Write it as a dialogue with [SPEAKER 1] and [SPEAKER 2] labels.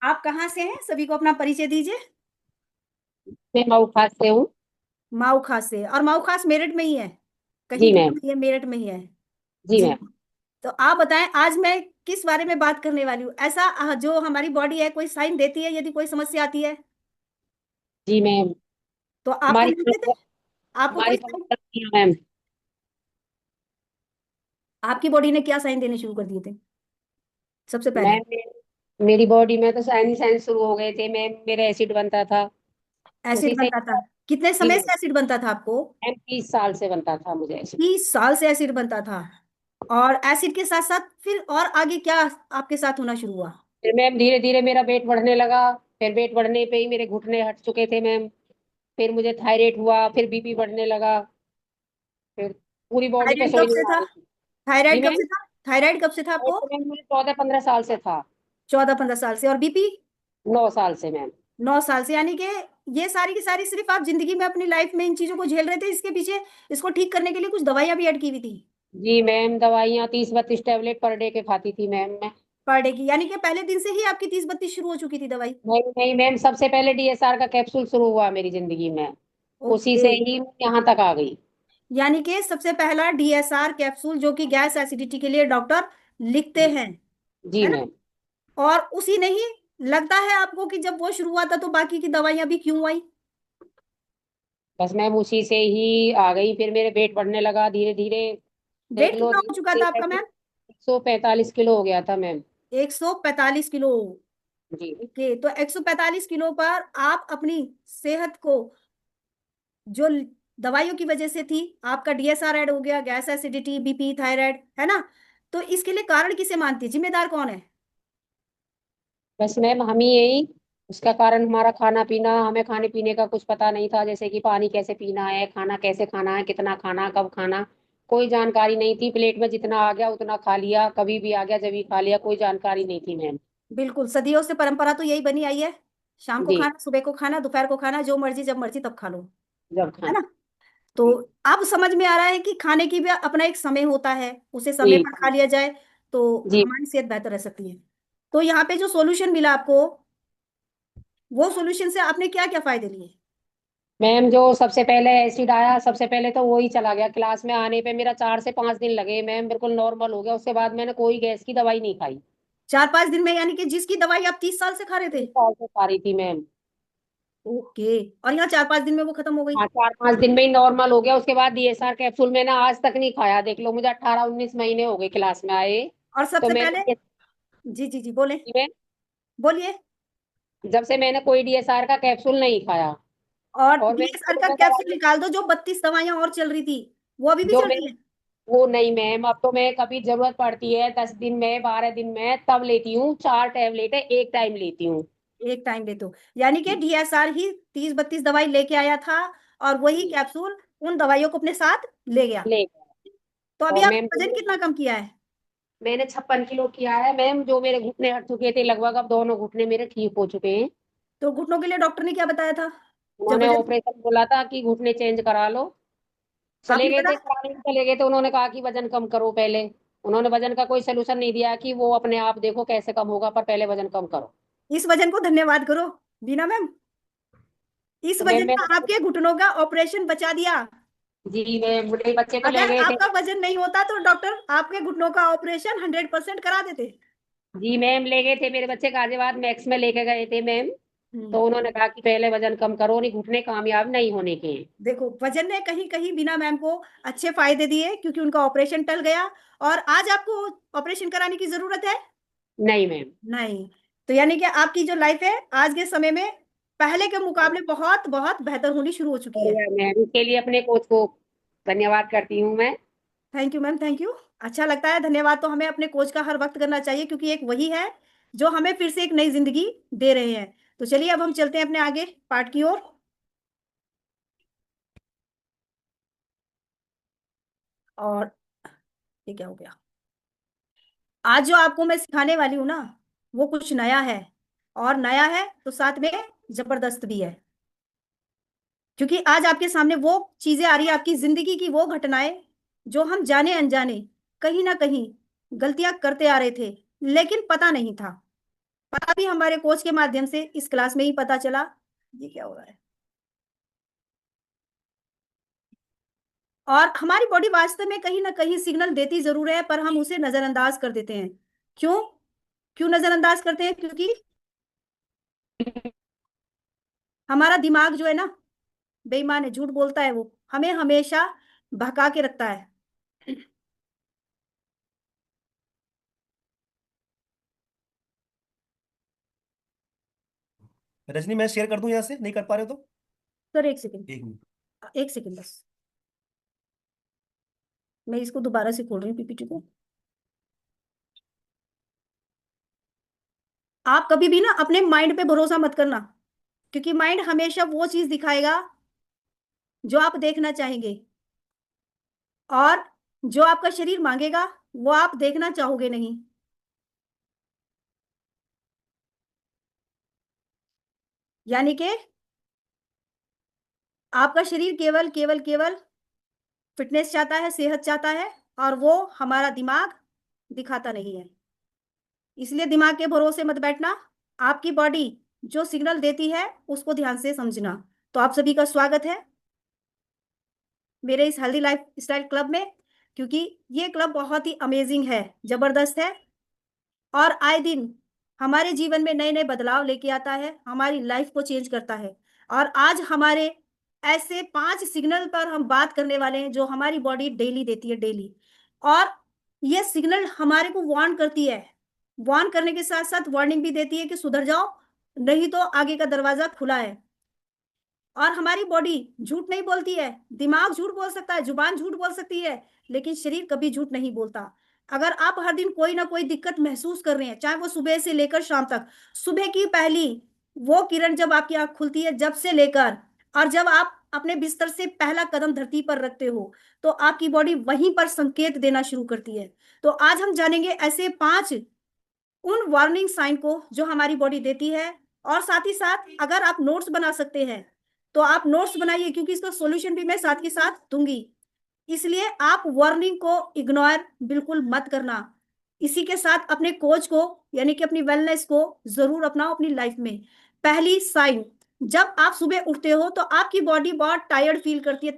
[SPEAKER 1] आप कहाँ से हैं? सभी को अपना परिचय दीजिए।
[SPEAKER 2] मैं मऊ खास से हूँ।
[SPEAKER 1] माऊ खास से, और माऊ खास मेरठ में ही है? कहीं
[SPEAKER 2] जी
[SPEAKER 1] दूर
[SPEAKER 2] मैम।
[SPEAKER 1] नहीं है, मेरठ में ही है।
[SPEAKER 2] जी
[SPEAKER 1] जी।
[SPEAKER 2] मैम।
[SPEAKER 1] तो आप बताएं आज मैं किस बारे में बात करने वाली हूँ। ऐसा जो हमारी बॉडी है कोई साइन देती है यदि कोई समस्या आती है?
[SPEAKER 2] जी मैम।
[SPEAKER 1] तो आपको
[SPEAKER 2] हमारी
[SPEAKER 1] मिलते थे? आपको कोई
[SPEAKER 2] हमारी
[SPEAKER 1] साइन?
[SPEAKER 2] समस्या नहीं है मैम।
[SPEAKER 1] आपकी बॉडी ने क्या साइन देने शुरू कर दिए थे सबसे पहले?
[SPEAKER 2] मैम मेरी बॉडी में तो साइन ही साइन शुरू हो गए थे मैम, मेरा एसिड बनता था।
[SPEAKER 1] एसिड
[SPEAKER 2] उसी से।
[SPEAKER 1] बनता था? कितने
[SPEAKER 2] जी
[SPEAKER 1] समय
[SPEAKER 2] मैम।
[SPEAKER 1] से एसिड बनता था आपको?
[SPEAKER 2] मैम 30 साल से बनता था मुझे एसिड।
[SPEAKER 1] 30 साल से एसिड बनता था। और एसिड के साथ साथ फिर और आगे क्या आपके साथ होना शुरू हुआ?
[SPEAKER 2] फिर मैम धीरे धीरे मेरा वेट बढ़ने लगा। फिर वेट बढ़ने पे ही मेरे घुटने हट चुके थे मैम। फिर मुझे थायराइड हुआ, फिर बीपी बढ़ने लगा। फिर पूरी बॉडी पे
[SPEAKER 1] थायराइड कब से
[SPEAKER 2] स्वेलिंग आ
[SPEAKER 1] था?
[SPEAKER 2] रही थी। जी
[SPEAKER 1] थायराइड कब
[SPEAKER 2] मैम।
[SPEAKER 1] से था? थायराइड कब से था
[SPEAKER 2] और
[SPEAKER 1] आपको?
[SPEAKER 2] तो मैम मुझे 14-15 साल से था।
[SPEAKER 1] 14-15 साल से। और बीपी?
[SPEAKER 2] 9 साल से मैम।
[SPEAKER 1] 9 साल से। यानी कि ये सारी की सारी सिर्फ आप जिंदगी में अपनी लाइफ में इन चीजों को झेल रहे थे, इसके पीछे इसको ठीक करने के लिए कुछ दवाइयां भी ऐड की हुई थी?
[SPEAKER 2] जी मैम, दवाइयाँ 30-32 टैबलेट पर डे के खाती थी मैम मैं।
[SPEAKER 1] पर डे की? यानी कि पहले दिन से ही आपकी 30-32 शुरू हो चुकी थी दवाई?
[SPEAKER 2] नहीं नहीं मैम, सबसे पहले डीएसआर का कैप्सूल शुरू हुआ मेरी जिंदगी में। उसी
[SPEAKER 1] ओके।
[SPEAKER 2] से ही मैं यहाँ तक आ गई।
[SPEAKER 1] यानी कि सबसे पहला डीएसआर कैप्सूल जो कि गैस एसिडिटी के लिए डॉक्टर लिखते
[SPEAKER 2] जी।
[SPEAKER 1] हैं,
[SPEAKER 2] जी
[SPEAKER 1] है ना?
[SPEAKER 2] मैम।
[SPEAKER 1] और उसी ने ही लगता है आपको कि जब वो शुरू हुआ था तो बाकी की दवाइयां भी क्यों आई?
[SPEAKER 2] बस मैम उसी से ही आ गई, फिर मेरे वेट बढ़ने लगा धीरे धीरे। देख
[SPEAKER 1] वेट
[SPEAKER 2] लो
[SPEAKER 1] कितना हो
[SPEAKER 2] धीरे
[SPEAKER 1] चुका
[SPEAKER 2] धीरे
[SPEAKER 1] था आपका
[SPEAKER 2] करके
[SPEAKER 1] मैम?
[SPEAKER 2] 145 किलो हो गया था मैम।
[SPEAKER 1] 145 किलो?
[SPEAKER 2] जी।
[SPEAKER 1] ओके। तो 145 किलो पर आप अपनी सेहत को जो दवाइयों की वजह से थी, आपका डीएसआर ऐड हो गया, गैस एसिडिटी, बीपी, थायराइड, है ना? तो इसके लिए कारण किसे मानती है? जिम्मेदार कौन है?
[SPEAKER 2] बस मैम हम ही यही। उसका कारण हमारा खाना पीना, हमें खाने पीने का कुछ पता नहीं था, जैसे कि पानी कैसे पीना है, खाना कैसे खाना है, कितना खाना, कब खाना। कोई जानकारी नहीं थी। प्लेट में जितना आ गया उतना खा लिया, कभी भी आ गया जब भी खा लिया, कोई जानकारी नहीं थी मैम।
[SPEAKER 1] बिल्कुल, सदियों से परंपरा तो यही बनी आई है। शाम को
[SPEAKER 2] जी।
[SPEAKER 1] खाना, सुबह को खाना, दोपहर को खाना, जो मर्जी जब मर्जी तब खा लो,
[SPEAKER 2] जब
[SPEAKER 1] है
[SPEAKER 2] खाना।
[SPEAKER 1] ना? तो
[SPEAKER 2] जी।
[SPEAKER 1] अब समझ में आ रहा है कि खाने की भी अपना एक समय होता है, उसे समय
[SPEAKER 2] जी।
[SPEAKER 1] पर खा लिया जाए तो
[SPEAKER 2] जी
[SPEAKER 1] हमारी सेहत बेहतर रह सकती है। तो यहाँ पे जो सॉल्यूशन मिला आपको, वो सॉल्यूशन से आपने क्या क्या फायदे लिए?
[SPEAKER 2] मैम, जो सबसे पहले एसिड आया, सबसे पहले तो वो ही चला गया। क्लास में आने पे मेरा 4 से 5 दिन लगे मैम, बिल्कुल नॉर्मल हो गया। उसके बाद मैंने कोई गैस की दवाई नहीं खाई।
[SPEAKER 1] 4-5 दिन में? यानी कि जिसकी दवाई आप 30 साल से खा रहे थे?
[SPEAKER 2] 3 साल से खा रही थी मैम।
[SPEAKER 1] ओके। और यहाँ 4-5 दिन में वो खत्म हो गई?
[SPEAKER 2] हाँ, 4-5 दिन में ही नॉर्मल हो गया। उसके बाद डीएसआर कैप्सूल मैंने आज तक नहीं खाया। देख लो, मुझे 18-19 महीने हो गए क्लास में आए।
[SPEAKER 1] और
[SPEAKER 2] तो
[SPEAKER 1] सबसे पहले?
[SPEAKER 2] मैंने
[SPEAKER 1] जी जी जी, बोले,
[SPEAKER 2] मैं
[SPEAKER 1] बोलिए।
[SPEAKER 2] जब से मैंने कोई डीएसआर का कैप्सूल नहीं खाया।
[SPEAKER 1] और
[SPEAKER 2] और मैंने
[SPEAKER 1] डीएसआर का
[SPEAKER 2] जो
[SPEAKER 1] कैप्सूल
[SPEAKER 2] दवाई
[SPEAKER 1] निकाल दो, जो 32 दवाइयां और चल रही थी, वो अभी भी
[SPEAKER 2] जो
[SPEAKER 1] चल
[SPEAKER 2] मैं
[SPEAKER 1] रही है?
[SPEAKER 2] वो नहीं मैम, अब तो मैं कभी जरूरत पड़ती है 10 दिन में, 12 दिन में, तब लेती हूँ। 4 टैबलेट है, एक टाइम लेती हूँ।
[SPEAKER 1] एक टाइम दे तो? यानी कि डीएसआर ही 30-32 दवाई लेके आया था, और वही
[SPEAKER 2] जी।
[SPEAKER 1] कैप्सूल उन दवाइयों को अपने साथ ले गया।
[SPEAKER 2] ले।
[SPEAKER 1] तो अभी
[SPEAKER 2] और मैम
[SPEAKER 1] आपने वजन कितना कम किया है?
[SPEAKER 2] मैंने 56 किलो किया है मैम। जो मेरे घुटने हट चुके थे लगभग, अब दोनों घुटने मेरे ठीक हो चुके हैं।
[SPEAKER 1] तो घुटनों के लिए डॉक्टर ने क्या बताया था जब
[SPEAKER 2] उन्होंने
[SPEAKER 1] वजन?
[SPEAKER 2] ऑपरेशन बोला था कि घुटने चेंज करा लो। चले
[SPEAKER 1] आपने
[SPEAKER 2] गए
[SPEAKER 1] करा?
[SPEAKER 2] थे, कराने चले गए थे। उन्होंने कहा कि वजन कम करो पहले। उन्होंने वजन का कोई सोल्यूशन नहीं दिया कि वो अपने आप देखो कैसे कम होगा, पर पहले वजन कम करो।
[SPEAKER 1] इस वजन को धन्यवाद करो, बीना मैम। इस
[SPEAKER 2] तो मैम
[SPEAKER 1] वजन
[SPEAKER 2] मैं
[SPEAKER 1] ने आपके घुटनों का ऑपरेशन बचा दिया।
[SPEAKER 2] जी मैं बुढ़े बच्चे को ले
[SPEAKER 1] अगर
[SPEAKER 2] गए थे।
[SPEAKER 1] आपका वजन नहीं होता तो डॉक्टर आपके घुटनों का ऑपरेशन 100% करा देते।
[SPEAKER 2] जी मैम, ले गए थे मेरे बच्चे गाजियाबाद मैक्स में लेके गए थे मैम।
[SPEAKER 1] हम्म।
[SPEAKER 2] तो उन्होंने कहा कि पहले वजन कम करो, नहीं घुटने कामयाब नहीं होने के हैं।
[SPEAKER 1] देखो, वजन ने कहीं कहीं बिना मैम को अच्छे फायदे दिए, क्योंकि उनका ऑपरेशन टल गया। और आज आपको ऑपरेशन कराने की जरूरत है?
[SPEAKER 2] नहीं मैम।
[SPEAKER 1] नहीं। तो यानी कि आपकी जो लाइफ है आज के समय में पहले के मुकाबले बहुत बहुत बेहतर होनी शुरू हो चुकी है।
[SPEAKER 2] बढ़िया मैम, इसके लिए अपने कोच को धन्यवाद करती हूँ मैं।
[SPEAKER 1] Thank you ma'am, thank you. अच्छा लगता है, धन्यवाद तो हमें अपने कोच का हर वक्त करना चाहिए, क्योंकि एक वही है जो हमें फिर से एक नई जिंदगी दे रहे हैं। तो चलिए अब हम चलते हैं अपने आगे पार्ट की ओर। और ये क्या हो गया? आज जो आपको मैं सिखाने वाली हूँ ना, वो कुछ नया है। और नया है तो साथ में जबरदस्त भी है, क्योंकि आज आपके सामने वो चीजें आ रही है, आपकी जिंदगी की वो घटनाएं जो हम जाने अनजाने कहीं ना कहीं गलतियां करते आ रहे थे, लेकिन पता नहीं था। पता भी हमारे कोच के माध्यम से इस क्लास में ही पता चला। ये क्या हो रहा है? और हमारी बॉडी वास्तव में कहीं ना कहीं सिग्नल देती जरूर है, पर हम उसे नजरअंदाज कर देते हैं। क्यों? क्यों नजरअंदाज करते हैं? क्योंकि हमारा दिमाग जो है ना, बेईमान है, झूठ बोलता है, वो हमें हमेशा भगा के रखता है।
[SPEAKER 3] रजनी, मैं शेयर कर दूं यहाँ से, नहीं कर पा रहे हो तो?
[SPEAKER 1] सर एक सेकंड,
[SPEAKER 3] एक मिनट।
[SPEAKER 1] एक सेकंड बस। मैं इसको दोबारा से खोल रही हूँ पीपीटी को। आप कभी भी ना अपने माइंड पे भरोसा मत करना, क्योंकि माइंड हमेशा वो चीज दिखाएगा जो आप देखना चाहेंगे, और जो आपका शरीर मांगेगा वो आप देखना चाहोगे नहीं। यानी कि आपका शरीर केवल केवल केवल फिटनेस चाहता है, सेहत चाहता है, और वो हमारा दिमाग दिखाता नहीं है। इसलिए दिमाग के भरोसे मत बैठना। आपकी बॉडी जो सिग्नल देती है उसको ध्यान से समझना। तो आप सभी का स्वागत है मेरे इस हेल्दी लाइफ स्टाइल क्लब में, क्योंकि ये क्लब बहुत ही अमेजिंग है, जबरदस्त है, और आए दिन हमारे जीवन में नए नए बदलाव लेके आता है, हमारी लाइफ को चेंज करता है। और आज हमारे ऐसे 5 सिग्नल पर हम बात करने वाले हैं जो हमारी बॉडी डेली देती है, डेली। और ये सिग्नल हमारे को वार्न करती है, वार्न करने के साथ साथ वार्निंग भी देती है कि सुधर जाओ, नहीं तो आगे का दरवाजा खुला है। और हमारी बॉडी झूठ नहीं बोलती है। दिमाग झूठ बोल सकता है, जुबान झूठ बोल सकती है, लेकिन शरीर कभी झूठ नहीं बोलता। अगर आप हर दिन कोई ना कोई दिक्कत महसूस कर रहे हैं, चाहे वो सुबह से लेकर शाम तक, सुबह की पहली वो किरण जब आपकी आंख खुलती है, जब से लेकर और जब आप अपने बिस्तर से पहला कदम धरती पर रखते हो, तो आपकी बॉडी वहीं पर संकेत देना शुरू करती है। तो आज हम जानेंगे ऐसे 5 उन वार्निंग साइन को जो हमारी बॉडी देती है। और साथ ही साथ अगर आप नोट्स बना सकते हैं तो आप नोट्स बनाइए, क्योंकि इसका सॉल्यूशन भी मैं साथ के साथ दूंगी। इसलिए आप वार्निंग को इग्नोर बिल्कुल मत करना। इसी के साथ अपने कोच को, यानी कि अपनी वेलनेस को जरूर अपनाओ अपनी लाइफ में। पहली साइन, जब आप सुबह उठते हो तो आपकी बॉडी बहुत टायर्ड फील करती है।